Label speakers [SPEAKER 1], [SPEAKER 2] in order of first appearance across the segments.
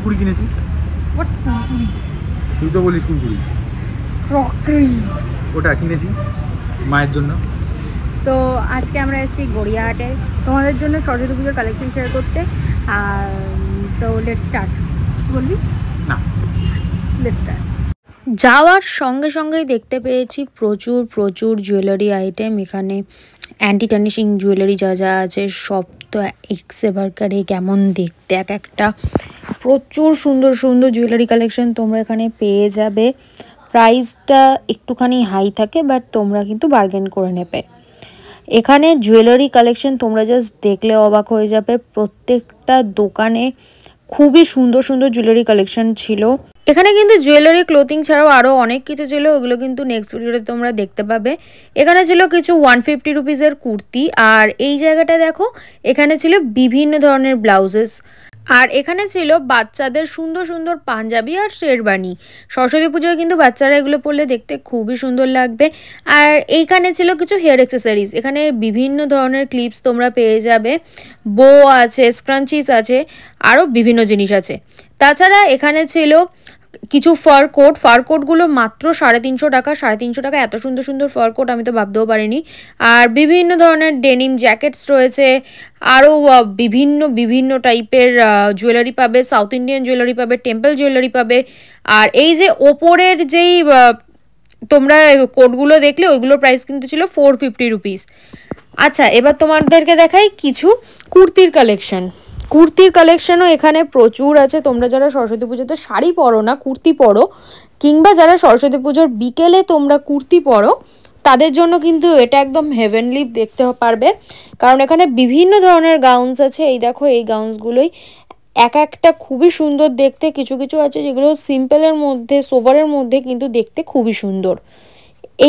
[SPEAKER 1] কুরকুরি কিনেছি।
[SPEAKER 2] হোয়াটস কুরকুরি?
[SPEAKER 1] তুই তো বলিস কুরকুরি।
[SPEAKER 2] ক্রকারি।
[SPEAKER 1] ওটা কিনেছি মায়ের জন্য।
[SPEAKER 2] তো আজকে আমরা এসেছি গড়িয়াহাটে তোমাদের জন্য সরস্বতী পুজোর কালেকশন শেয়ার করতে। আর তো লেটস স্টার্ট। কিছু বলবি?
[SPEAKER 1] না,
[SPEAKER 2] লেটস স্টার্ট। যাওয়ার সঙ্গে সঙ্গেই দেখতে পেয়েছি প্রচুর প্রচুর জুয়েলারি আইটেম। এখানে অ্যান্টি টার্নিশিং জুয়েলারি যা যা আছে সব তো এক্সেবারকারে কেমন দেখতে এক একটা। প্রচুর সুন্দর সুন্দর জুয়েলারি কালেকশন তোমরা এখানে পেয়ে যাবে। প্রাইসটা একটুখানি হাই থাকে, বাট তোমরা কিন্তু বার্গেন করে নেবে। এখানে জুয়েলারি কালেকশন তোমরা জাস্ট দেখলে অবাক হয়ে যাবে। প্রত্যেকটা দোকানে খুবই সুন্দর সুন্দর জুয়েলারি কালেকশন ছিল। এখানে কিন্তু জুয়েলারি ক্লোথিং ছাড়াও আরও অনেক কিছু ছিল, ওগুলো কিন্তু নেক্সট ভিডিওতে তোমরা দেখতে পাবে। এখানে ছিল কিছু 150 রুপিসের কুর্তি, আর এই জায়গাটা দেখো এখানে ছিল বিভিন্ন ধরনের ব্লাউজেস। আর এখানে ছিল বাচ্চাদের সুন্দর সুন্দর পাঞ্জাবি আর শেরবানি। সরস্বতী পুজোয় কিন্তু বাচ্চারা এগুলো পরলে দেখতে খুবই সুন্দর লাগবে। আর এইখানে ছিল কিছু হেয়ার অ্যাক্সেসরিজ। এখানে বিভিন্ন ধরনের ক্লিপস তোমরা পেয়ে যাবে, বো আছে, স্ক্রাঞ্চিস আছে, আরও বিভিন্ন জিনিস আছে। তাছাড়া এখানে ছিল কিছু ফার কোটগুলো মাত্র 350 টাকা। 350 টাকা এত সুন্দর সুন্দর ফার কোট আমি তো ভাবতেও পারিনি। আর বিভিন্ন ধরনের ডেনিম জ্যাকেটস রয়েছে, আরও বিভিন্ন বিভিন্ন টাইপের জুয়েলারি পাবে। সাউথ ইন্ডিয়ান জুয়েলারি পাবে, টেম্পল জুয়েলারি পাবে। আর এই যে ওপরের যেই তোমরা কোটগুলো দেখলে ওইগুলোর প্রাইস কিন্তু ছিল 450 রুপিস। আচ্ছা, এবার তোমাদেরকে দেখাই কিছু কুর্তির কালেকশন। কুর্তির কালেকশনও এখানে প্রচুর আছে। তোমরা যারা সরস্বতী পুজোতে শাড়ি পরো না, কুর্তি পরো, কিংবা যারা সরস্বতী পুজোর বিকেলে তোমরা কুর্তি পরো, তাদের জন্য কিন্তু এটা একদম হেভেনলি দেখতে পারবে। কারণ এখানে বিভিন্ন ধরনের গাউনস আছে। এই দেখো, এই গাউনসগুলোই এক একটা খুবই সুন্দর দেখতে। কিছু কিছু আছে যেগুলো সিম্পলের মধ্যে, সোভারের মধ্যে কিন্তু দেখতে খুবই সুন্দর।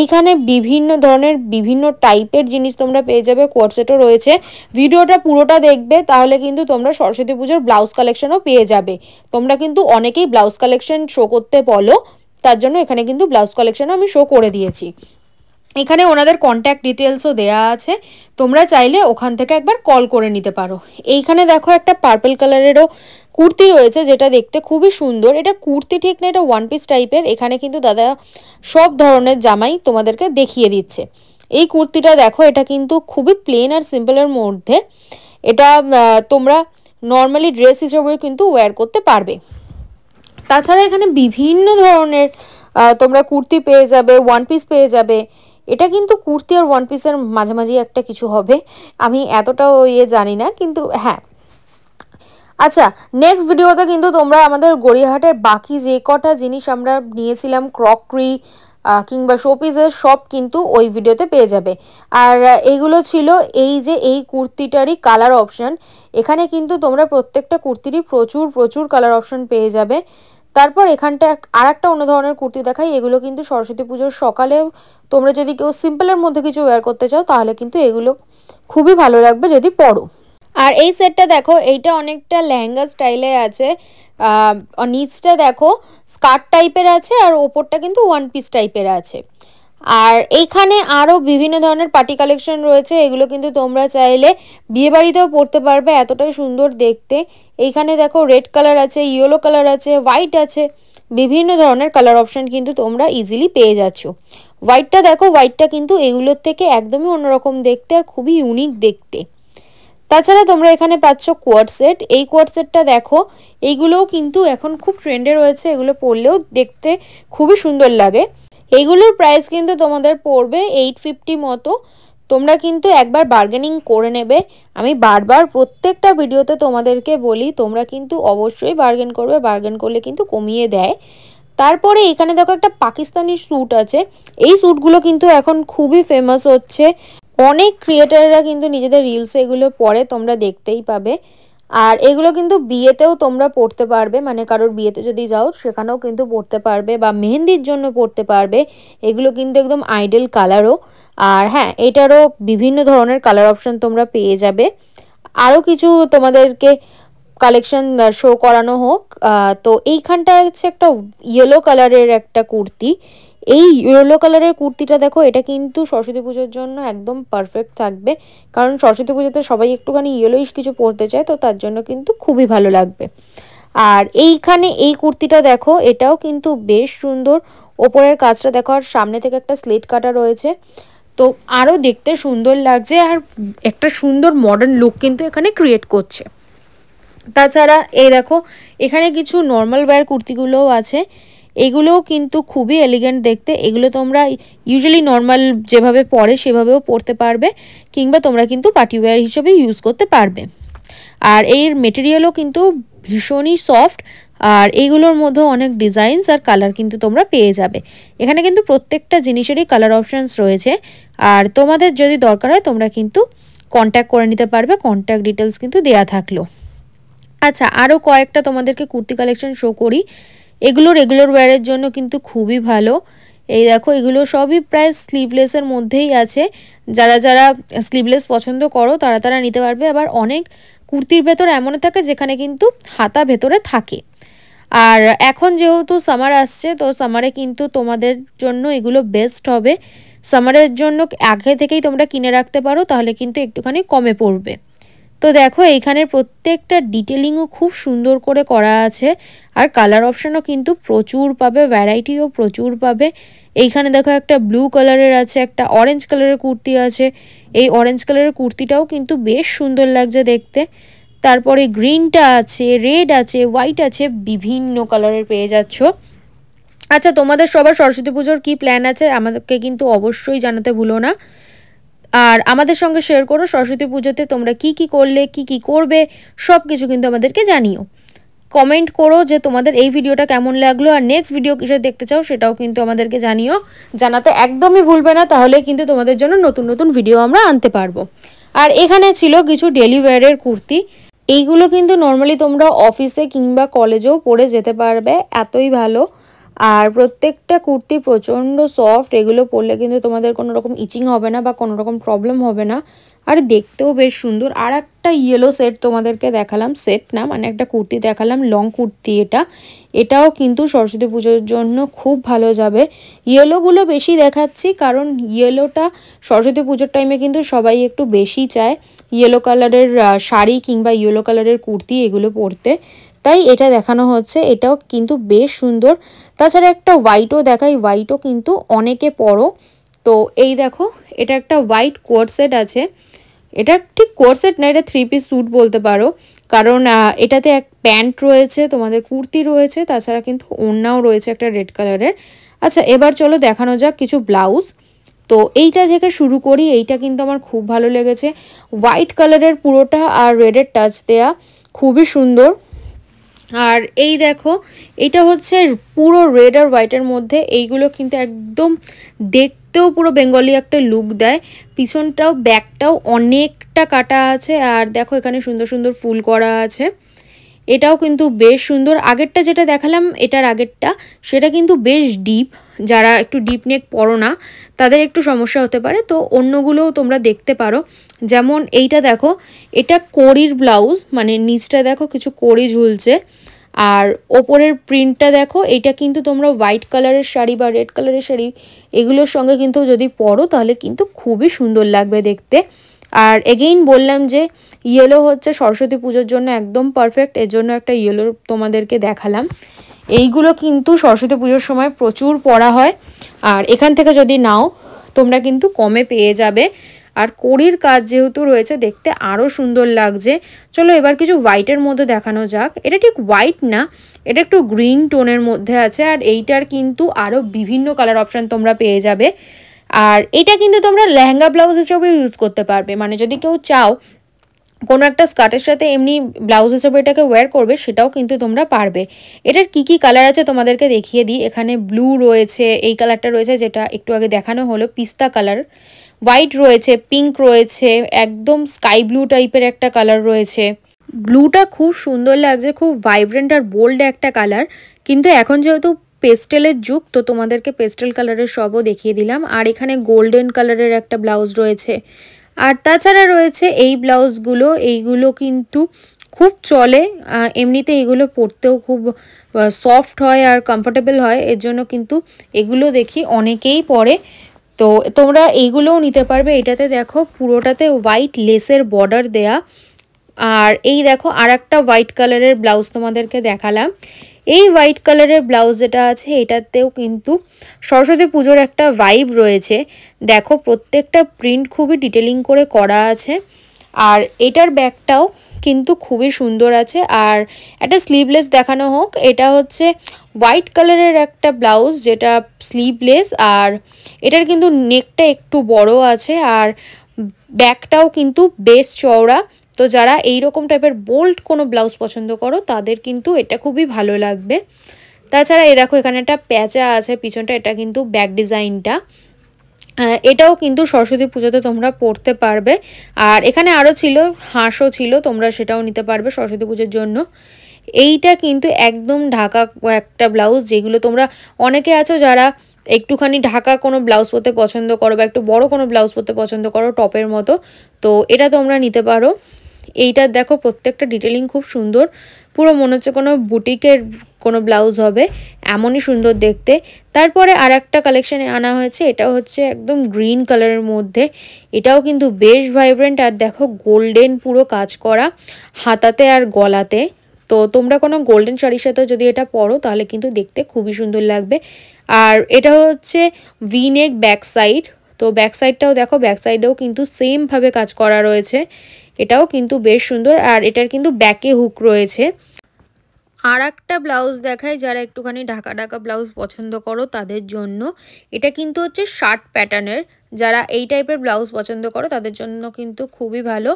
[SPEAKER 2] এইখানে বিভিন্ন ধরনের বিভিন্ন টাইপের জিনিস তোমরা পেয়ে যাবে। কোয়ার্ডসেটও রয়েছে। ভিডিওটা পুরোটা দেখবে, তাহলে কিন্তু তোমরা সরস্বতী পুজোর ব্লাউজ কালেকশনও পেয়ে যাবে। তোমরা কিন্তু অনেকেই ব্লাউজ কালেকশন শো করতে বলো, তার জন্য এখানে কিন্তু ব্লাউজ কালেকশনও আমি শো করে দিয়েছি। এখানে ওনাদের কন্ট্যাক্ট ডিটেলসও দেয়া আছে, তোমরা চাইলে ওখান থেকে একবার কল করে নিতে পারো। এইখানে দেখো একটা পার্পল কালারেরও কুর্তি রয়েছে, যেটা দেখতে খুবই সুন্দর। এটা কুর্তি ঠিক না, এটা ওয়ান পিস টাইপের। এখানে কিন্তু দাদা সব ধরনের জামাই তোমাদেরকে দেখিয়ে দিচ্ছে। এই কুর্তিটা দেখো, এটা কিন্তু খুবই প্লেন আর সিম্পলের মধ্যে। এটা তোমরা নর্মালি ড্রেস হিসেবেও কিন্তু ওয়্যার করতে পারবে। তাছাড়া এখানে বিভিন্ন ধরনের তোমরা কুর্তি পেয়ে যাবে, ওয়ান পিস পেয়ে যাবে। এটা কিন্তু কুর্তি আর ওয়ান পিসের মাঝামাঝি একটা কিছু হবে, আমি এতটাও জানি না, কিন্তু হ্যাঁ। আচ্ছা, নেক্সট ভিডিওতে কিন্তু তোমরা আমাদের গড়িয়াহাটের বাকি যে কটা জিনিস আমরা নিয়েছিলাম, ক্রকরি কিংবা শোপিসের, সব কিন্তু ওই ভিডিওতে পেয়ে যাবে। আর এইগুলো ছিল এই যে এই কুর্তিটারই কালার অপশান। এখানে কিন্তু তোমরা প্রত্যেকটা কুর্তিরই প্রচুর প্রচুর কালার অপশান পেয়ে যাবে। তারপর এখানটা আর একটা অন্য ধরনের কুর্তি দেখাই। এগুলো কিন্তু সরস্বতী পুজোর সকালে তোমরা যদি কেউ সিম্পলের মধ্যে কিছু ওয়্যার করতে চাও, তাহলে কিন্তু এগুলো খুবই ভালো লাগবে যদি পরো। আর এই সেটটা দেখো, এইটা অনেকটা লেহেঙ্গা স্টাইলে আছে। নিচটা দেখো স্কার্ট টাইপের আছে, আর ওপরটা কিন্তু ওয়ান পিস টাইপের আছে। আর এইখানে আরও বিভিন্ন ধরনের পার্টি কালেকশন রয়েছে। এগুলো কিন্তু তোমরা চাইলে বিয়েবাড়িতেও পরতে পারবে, এতটাই সুন্দর দেখতে। এইখানে দেখো রেড কালার আছে, ইয়েলো কালার আছে, হোয়াইট আছে। বিভিন্ন ধরনের কালার অপশান কিন্তু তোমরা ইজিলি পেয়ে যাচ্ছ। হোয়াইটটা দেখো, হোয়াইটটা কিন্তু এগুলোর থেকে একদমই অন্যরকম দেখতে আর খুবই ইউনিক দেখতে। তাছাড়া তোমরা এখানে পাচ্ছ কোয়ার্ড সেট। এই কোয়ার্ড সেটটা দেখো, এইগুলোও কিন্তু এখন খুব ট্রেন্ডে রয়েছে। এগুলো পরলেও দেখতে খুবই সুন্দর লাগে। এইগুলোর প্রাইস কিন্তু তোমাদের পড়বে 850 মতো। তোমরা কিন্তু একবার বার্গেনিং করে নেবে। আমি বারবার প্রত্যেকটা ভিডিওতে তোমাদেরকে বলি, তোমরা কিন্তু অবশ্যই বার্গেন করবে। বার্গেন করলে কিন্তু কমিয়ে দেয়। তারপরে এখানে দেখো একটা পাকিস্তানি স্যুট আছে। এই স্যুটগুলো কিন্তু এখন খুবই ফেমাস হচ্ছে। অনেক ক্রিয়েটাররা কিন্তু নিজেদের রিলসে এগুলো পরে, তোমরা দেখতেই পাবে। আর এগুলো কিন্তু বিয়েতেও তোমরা পরতে পারবে, মানে কারোর বিয়েতে যদি যাও সেখানেও কিন্তু পরতে পারবে, বা মেহেন্দির জন্য পরতে পারবে। এগুলো কিন্তু একদম আইডল কালারও। আর হ্যাঁ, এটারও বিভিন্ন ধরনের কালার অপশান তোমরা পেয়ে যাবে। আরও কিছু তোমাদেরকে কালেকশন শো করানো হোক। তো এইখানটা হচ্ছে একটা ইয়েলো কালারের একটা কুর্তি। এই ইয়েলো কালারের কুর্তিটা দেখো, এটা কিন্তু সরস্বতী পুজোর জন্য একদম পারফেক্ট থাকবে। কারণ সরস্বতী পুজোতে সবাই একটুখানি ইয়েলোইশ কিছু পরতে চায়, তো তার জন্য কিন্তু খুবই ভালো লাগবে। আর এইখানে এই কুর্তিটা দেখো, এটাও কিন্তু বেশ সুন্দর। ওপরের কাজটা দেখো, আর সামনে থেকে একটা স্লিট কাটা রয়েছে, তো আরও দেখতে সুন্দর লাগছে আর একটা সুন্দর মডার্ন লুক কিন্তু এখানে ক্রিয়েট করছে। তাছাড়া এই দেখো এখানে কিছু নর্মাল ওয়্যার কুর্তিগুলোও আছে, এগুলোও কিন্তু খুবই এলিগেন্ট দেখতে। এগুলো তোমরা ইউজুয়ালি নর্মাল যেভাবে পরে সেভাবেও পরতে পারবে, কিংবা তোমরা কিন্তু পার্টি ওয়্যার হিসেবে ইউজ করতে পারবে। আর এর মেটেরিয়ালও কিন্তু ভীষণই সফট, আর এইগুলোর মধ্যে অনেক ডিজাইনস আর কালার কিন্তু তোমরা পেয়ে যাবে। এখানে কিন্তু প্রত্যেকটা জিনিসেরই কালার অপশানস রয়েছে, আর তোমাদের যদি দরকার হয় তোমরা কিন্তু কন্ট্যাক্ট করে নিতে পারবে, কন্ট্যাক্ট ডিটেলস কিন্তু দেওয়া থাকলো। আচ্ছা, আরও কয়েকটা তোমাদেরকে কুর্তি কালেকশন শো করি। এগুলো রেগুলার ওয়্যারের জন্য কিন্তু খুবই ভালো। এই দেখো এগুলো সবই প্রায় স্লিভলেসের মধ্যেই আছে, যারা যারা স্লিভলেস পছন্দ করো তারা তারা নিতে পারবে। আবার অনেক কুর্তির ভেতর এমন থাকে যেখানে কিন্তু হাতা ভেতরে থাকে। আর এখন যেহেতু সামার আসছে, তো সামারে কিন্তু তোমাদের জন্য এগুলো বেস্ট হবে। সামারের জন্য আগে থেকেই তোমরা কিনে রাখতে পারো, তাহলে কিন্তু একটুখানি কমে পড়বে। তো দেখো এইখানের প্রত্যেকটা ডিটেলিংও খুব সুন্দর করে করা আছে, আর কালার অপশানও কিন্তু প্রচুর পাবে, ভ্যারাইটিও প্রচুর পাবে। এইখানে দেখো একটা ব্লু কালারের আছে, একটা অরেঞ্জ কালারের কুর্তি আছে। এই অরেঞ্জ কালারের কুর্তিটাও কিন্তু বেশ সুন্দর লাগছে দেখতে। তারপরে গ্রিনটা আছে, রেড আছে, হোয়াইট আছে, বিভিন্ন কালারের পেয়ে যাচ্ছ। আচ্ছা, তোমাদের সবার সরস্বতী পুজোর কী প্ল্যান আছে আমাদেরকে কিন্তু অবশ্যই জানাতে ভুলো না। আর আমাদের সঙ্গে শেয়ার করো সরস্বতী পুজোতে তোমরা কি কি করলে, কি কি করবে, সব কিছু কিন্তু আমাদেরকে জানিও। কমেন্ট করো যে তোমাদের এই ভিডিওটা কেমন লাগলো, আর নেক্সট ভিডিও কিসের দেখতে চাও সেটাও কিন্তু আমাদেরকে জানিও। জানাতে একদমই ভুলবে না, তাহলে কিন্তু তোমাদের জন্য নতুন নতুন ভিডিও আমরা আনতে পারবো। আর এখানে ছিল কিছু ডেলি ওয়্যারের কুর্তি। এইগুলো কিন্তু নর্মালি তোমরা অফিসে কিংবা কলেজেও পরে যেতে পারবে, এতই ভালো। আর প্রত্যেকটা কুর্তি প্রচণ্ড সফট, এগুলো পরলে কিন্তু তোমাদের কোনো রকম ইচিং হবে না বা কোনো রকম প্রবলেম হবে না, আর দেখতেও বেশ সুন্দর। আর একটা ইয়েলো সেট তোমাদেরকে দেখালাম, সেট না মানে একটা কুর্তি দেখালাম, লং কুর্তি। এটাও কিন্তু সরস্বতী পুজোর জন্য খুব ভালো যাবে। ইয়েলোগুলো বেশি দেখাচ্ছি কারণ ইয়েলোটা সরস্বতী পুজোর টাইমে কিন্তু সবাই একটু বেশি চায় ইয়েলো কালারের শাড়ি কিংবা ইয়েলো কালারের কুর্তি এগুলো পরতে, তাই এটা দেখানো হচ্ছে। এটাও কিন্তু বেশ সুন্দর। তাছাড়া একটা হোয়াইটও দেখাই, হোয়াইটও কিন্তু অনেকে পরো। তো এই দেখো এটা একটা হোয়াইট কোট সেট আছে। এটা ঠিক কোট সেট না, এটা 3 পিস স্যুট বলতে পারো, কারণ এটাতে এক প্যান্ট রয়েছে, তোমাদের কুর্তি রয়েছে, তাছাড়া কিন্তু ওড়নাও রয়েছে একটা রেড কালারের। আচ্ছা, এবার চলো দেখানো যাক কিছু ব্লাউজ। তো এইটা থেকে শুরু করি। এইটা কিন্তু আমার খুব ভালো লেগেছে, হোয়াইট কালারের পুরোটা আর রেডের টাচ দেয়া, খুবই সুন্দর। আর এই দেখো এটা হচ্ছে পুরো রেড আর হোয়াইটের মধ্যে, এইগুলো কিন্তু একদম দেখতেও পুরো বেঙ্গলি একটা লুক দেয়। পিছনটাও ব্যাকটাও অনেকটা কাটা আছে, আর দেখো এখানে সুন্দর সুন্দর ফুল করা আছে। এটাও কিন্তু বেশ সুন্দর। আগেরটা যেটা দেখালাম, এটার আগেরটা, সেটা কিন্তু বেশ ডিপ, যারা একটু ডিপ নেক পরো না তাদের একটু সমস্যা হতে পারে, তো অন্যগুলোও তোমরা দেখতে পারো। যেমন এইটা দেখো, এটা কড়ির ব্লাউজ, মানে নিচটা দেখো কিছু কড়ি ঝুলছে, আর ওপরের প্রিন্টটা দেখো। এটা কিন্তু তোমরা হোয়াইট কালারের শাড়ি বা রেড কালারের শাড়ি এগুলোর সঙ্গে কিন্তু যদি পরো তাহলে কিন্তু খুবই সুন্দর লাগবে দেখতে। আর এগেইন বললাম যে ইয়েলো হচ্ছে সরস্বতী পুজোর জন্য একদম পারফেক্ট, এর জন্য একটা ইয়েলো তোমাদেরকে দেখালাম। এইগুলো কিন্তু সরস্বতী পুজোর সময় প্রচুর পরা হয়, আর এখান থেকে যদি নাও তোমরা কিন্তু কমে পেয়ে যাবে। আর কড়ির কাজ যেহেতু রয়েছে দেখতে আরও সুন্দর লাগছে। চলো এবার কিছু হোয়াইটের মধ্যে দেখানো যাক। এটা ঠিক হোয়াইট না, এটা একটু গ্রিন টোনের মধ্যে আছে, আর এইটার কিন্তু আরও বিভিন্ন কালার অপশান তোমরা পেয়ে যাবে। আর এটা কিন্তু তোমরা লেহেঙ্গা ব্লাউজ হিসেবে ইউজ করতে পারবে, মানে যদি কেউ চাও কোনো একটা স্কার্টের সাথে এমনি ব্লাউজ হিসেবে এটাকে ওয়্যার করবে, সেটাও কিন্তু তোমরা পারবে। এটার কি কি কালার আছে তোমাদেরকে দেখিয়ে দিই। এখানে ব্লু রয়েছে, এই কালারটা রয়েছে যেটা একটু আগে দেখানো হলো পিস্তা কালার, হোয়াইট রয়েছে, পিঙ্ক রয়েছে, একদম স্কাই ব্লু টাইপের একটা কালার রয়েছে। ব্লুটা খুব সুন্দর লাগছে, খুব ভাইব্রেন্ট আর বোল্ড একটা কালার, কিন্তু এখন যেহেতু পেস্টেলের যুগ, তো তোমাদেরকে পেস্টেল কালারের সবও দেখিয়ে দিলাম। আর এখানে গোল্ডেন কালারের একটা ব্লাউজ রয়েছে, আর তাছাড়া রয়েছে এই ব্লাউজগুলো, এইগুলো কিন্তু খুব চলে, এমনিতে এগুলো পরতেও খুব সফট হয় আর কমফোর্টেবল হয়, এর জন্য কিন্তু এগুলো দেখি অনেকেই পরে। তো তোমরা এইগুলোও নিতে পারবে। এটাতে দেখো পুরোটাতে হোয়াইট লেসের বর্ডার দেয়া, আর এই দেখো আর একটা হোয়াইট কালারের ব্লাউজ তোমাদেরকে দেখালাম। এই হোয়াইট কালারের ব্লাউজ যেটা আছে এটাতেও কিন্তু সরস্বতী পুজোর একটা ভাইব রয়েছে। দেখো প্রত্যেকটা প্রিন্ট খুবই ডিটেলিং করে করা আছে। আর এটার ব্যাকটাও কিন্তু খুবই সুন্দর আছে। আর একটা স্লিভলেস দেখানো হোক, এটা হচ্ছে হোয়াইট কালারের একটা ব্লাউজ যেটা স্লিভলেস, আর এটার কিন্তু নেকটা একটু বড় আছে আর ব্যাকটাও কিন্তু বেশ চওড়া। তো যারা এইরকম টাইপের বোল্ড কোনো ব্লাউজ পছন্দ করো তাদের কিন্তু এটা খুবই ভালো লাগবে। তাছাড়া এই দেখো এখানে একটা প্যাঁচা আছে পিছনটা, এটা কিন্তু ব্যাক ডিজাইনটা। এটাও কিন্তু সরস্বতী পুজোতে তোমরা পরতে পারবে। আর এখানে আরও ছিল, হাঁসও ছিল, তোমরা সেটাও নিতে পারবে সরস্বতী পুজোর জন্য। এইটা কিন্তু একদম ঢাকা একটা ব্লাউজ, যেগুলো তোমরা অনেকে আছো যারা একটুখানি ঢাকা কোনো ব্লাউজ পরতে পছন্দ করো বা একটু বড় কোনো ব্লাউজ পরতে পছন্দ করো টপের মতো, তো এটা তোমরা নিতে পারো। এইটার দেখো প্রত্যেকটা ডিটেলিং খুব সুন্দর, পুরো মনে হচ্ছে কোনো বুটিকের কোনো ব্লাউজ হবে, এমনই সুন্দর দেখতে। তারপরে আর একটা কালেকশানে আনা হয়েছে, এটা হচ্ছে একদম গ্রিন কালারের মধ্যে। এটাও কিন্তু বেশ ভাইব্রেন্ট, আর দেখো গোল্ডেন পুরো কাজ করা হাতাতে আর গলাতে। তো তোমরা কোনো গোল্ডেন শাড়ির সাথে যদি এটা পরো তাহলে কিন্তু দেখতে খুবই সুন্দর লাগবে। আর এটা হচ্ছে ভি নেক ব্যাক সাইড। তো ব্যাক সাইডটাও দেখো, ব্যাক সাইডেও কিন্তু সেমভাবে কাজ করা রয়েছে, এটাও কিন্তু বেশ সুন্দর। আর এটার কিন্তু ব্যাকে হুক রয়েছে। আর একটা ব্লাউজ দেখাই যারা একটুখানি ঢাকা ঢাকা ব্লাউজ পছন্দ করো তাদের জন্য। এটা কিন্তু হচ্ছে শার্ট প্যাটার্নের, যারা এই টাইপের ব্লাউজ পছন্দ করো তাদের জন্য কিন্তু খুবই ভালো।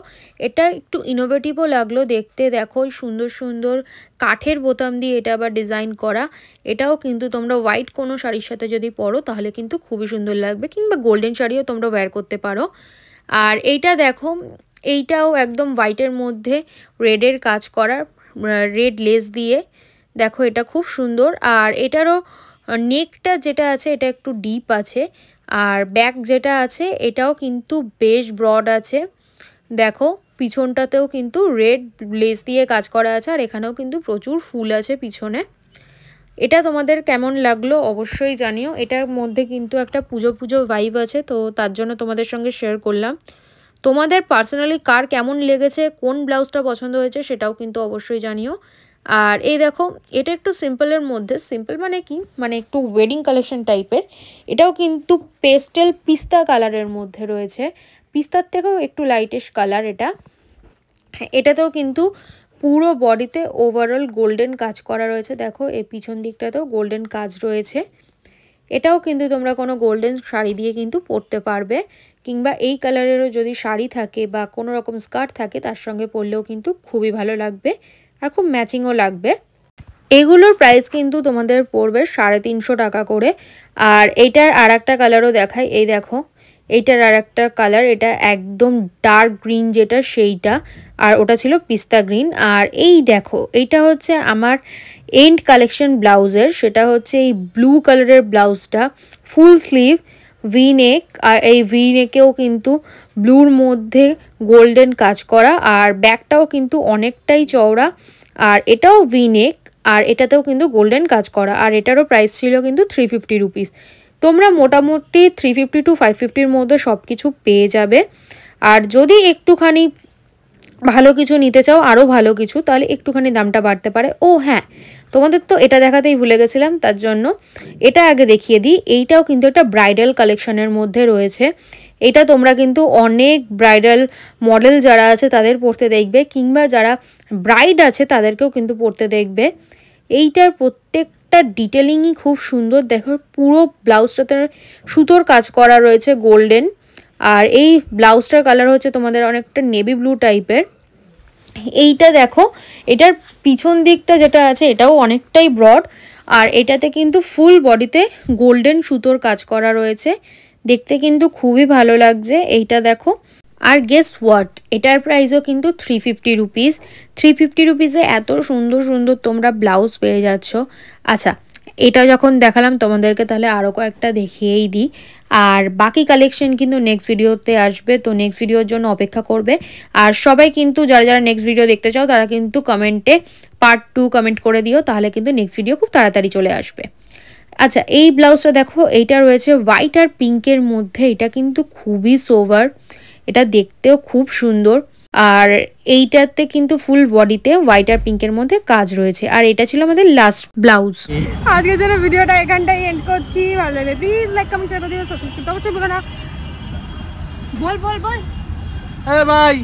[SPEAKER 2] এটা একটু ইনোভেটিভও লাগলো দেখতে, দেখো সুন্দর সুন্দর কাঠের বোতাম দিয়ে এটা আবার ডিজাইন করা। এটাও কিন্তু তোমরা হোয়াইট কোনো শাড়ির সাথে যদি পরো তাহলে কিন্তু খুবই সুন্দর লাগবে, কিংবা গোল্ডেন শাড়িও তোমরা ওয়্যার করতে পারো। আর এইটা দেখো, এইটাও একদম হোয়াইটের মধ্যে রেডের কাজ করা, রেড লেস দিয়ে। দেখো এটা খুব সুন্দর। আর এটারও নেকটা যেটা আছে এটা একটু ডিপ আছে, আর ব্যাক যেটা আছে এটাও কিন্তু বেশ ব্রড আছে। দেখো পিছনটাতেও কিন্তু রেড লেস দিয়ে কাজ করা আছে, আর এখানেও কিন্তু প্রচুর ফুল আছে পিছনে। এটা তোমাদের কেমন লাগলো অবশ্যই জানিও। এটার মধ্যে কিন্তু একটা পুজো পুজো ভাইব আছে, তো তার জন্য তোমাদের সঙ্গে শেয়ার করলাম। তোমাদের পার্সোনালি কার কেমন লেগেছে, কোন ব্লাউজটা পছন্দ হয়েছে সেটাও কিন্তু অবশ্যই জানিও। আর এই দেখো এটা একটু সিম্পলের মধ্যে, সিম্পল মানে কি, মানে একটু ওয়েডিং কালেকশন টাইপের। এটাও কিন্তু পেস্টেল পিস্তা কালারের মধ্যে রয়েছে, পিস্তার থেকেও একটু লাইটিশ কালার এটা। এটাতেও কিন্তু পুরো বডিতে ওভারঅল গোল্ডেন কাজ করা রয়েছে। দেখো এই পিছন দিকটাতেও গোল্ডেন কাজ রয়েছে। এটাও কিন্তু তোমরা কোনো গোল্ডেন শাড়ি দিয়ে কিন্তু পরতে পারবে, কিংবা এই কালারেরও যদি শাড়ি থাকে বা কোনো রকম স্কার্ট থাকে তার সঙ্গে পরলেও কিন্তু খুবই ভালো লাগবে, আর খুব ম্যাচিংও লাগবে। এগুলোর প্রাইস কিন্তু তোমাদের পড়বে 350 টাকা করে। আর এইটার আর একটা কালারও দেখাই, এই দেখো এইটার আর একটা কালার, এটা একদম ডার্ক গ্রিন যেটা সেইটা, আর ওটা ছিল পিস্তা গ্রিন। আর এই দেখো এইটা হচ্ছে আমার এন্ড কালেকশন ব্লাউজের, সেটা হচ্ছে এই ব্লু কালারের ব্লাউজটা, ফুল স্লিভ ভি নেক। আর এই ভি নেকেও কিন্তু ব্লুর মধ্যে গোল্ডেন কাজ করা, আর ব্যাকটাও কিন্তু অনেকটাই চওড়া। আর এটাও ভি নেক, আর এটাতেও কিন্তু গোল্ডেন কাজ করা। আর এটারও প্রাইস ছিল কিন্তু 350 রুপিস। তোমরা মোটামুটি 350 to 550-র মধ্যে সব কিছু পেয়ে যাবে। আর যদি একটুখানি ভালো কিছু নিতে চাও, আরও ভালো কিছু, তাহলে একটুখানি দামটা বাড়তে পারে। ও হ্যাঁ, তোমাদের তো এটা দেখাতেই ভুলে গেছিলাম, তার জন্য এটা আগে দেখিয়ে দিই। এইটাও কিন্তু একটা ব্রাইডাল কালেকশনের মধ্যে রয়েছে। এটা তোমরা কিন্তু অনেক ব্রাইডাল মডেল যারা আছে তাদের পরতে দেখবে, কিংবা যারা ব্রাইড আছে তাদেরকেও কিন্তু পরতে দেখবে। এইটার প্রত্যেকটা ডিটেলিংই খুব সুন্দর। দেখো পুরো ব্লাউজটাতে সুতোর কাজ করা রয়েছে গোল্ডেন। আর এই ব্লাউজটার কালার হচ্ছে তোমাদের অনেকটা নেভি ব্লু টাইপের। এইটা দেখো এটার পিছন দিকটা যেটা আছে এটাও অনেকটাই ব্রড, আর এটাতে কিন্তু ফুল বডিতে গোল্ডেন সুতোর কাজ করা রয়েছে, দেখতে কিন্তু খুবই ভালো লাগছে। এইটা দেখো। আর গেস হোয়াট, এটার প্রাইসও কিন্তু 350 রুপিস। 350 রুপিসে এত সুন্দর সুন্দর তোমরা ব্লাউজ পেয়ে যাচ্ছ। আচ্ছা, এটা যখন দেখালাম তোমাদেরকে, তাহলে আরও কয়েকটা দেখিয়েই দিই। আর বাকি কালেকশন কিন্তু নেক্সট ভিডিওতে আসবে, তো নেক্সট ভিডিওর জন্য অপেক্ষা করবে। আর সবাই কিন্তু যারা যারা নেক্সট ভিডিও দেখতে চাও তারা কিন্তু কমেন্টে পার্ট 2 কমেন্ট করে দিও, তাহলে কিন্তু নেক্সট ভিডিও খুব তাড়াতাড়ি চলে আসবে। আচ্ছা, এই ব্লাউজটা দেখো, এইটা রয়েছে হোয়াইট আর পিঙ্কের মধ্যে। এটা কিন্তু খুবই সোভার, এটা দেখতেও খুব সুন্দর। আর এইটাতে কিন্তু ফুল বডিতে হোয়াইট আর পিঙ্কের মধ্যে কাজ রয়েছে। আর এটা ছিল আমাদের লাস্ট ব্লাউজ। আজকের জন্য ভিডিওটা এখানটাই এন্ড করছি। ভালো লাগলে প্লিজ লাইক কমেন্ট শেয়ার করে দিও, সাবস্ক্রাইব করতে অবশ্যই ভুলো না। বল বল বল।
[SPEAKER 1] বাই।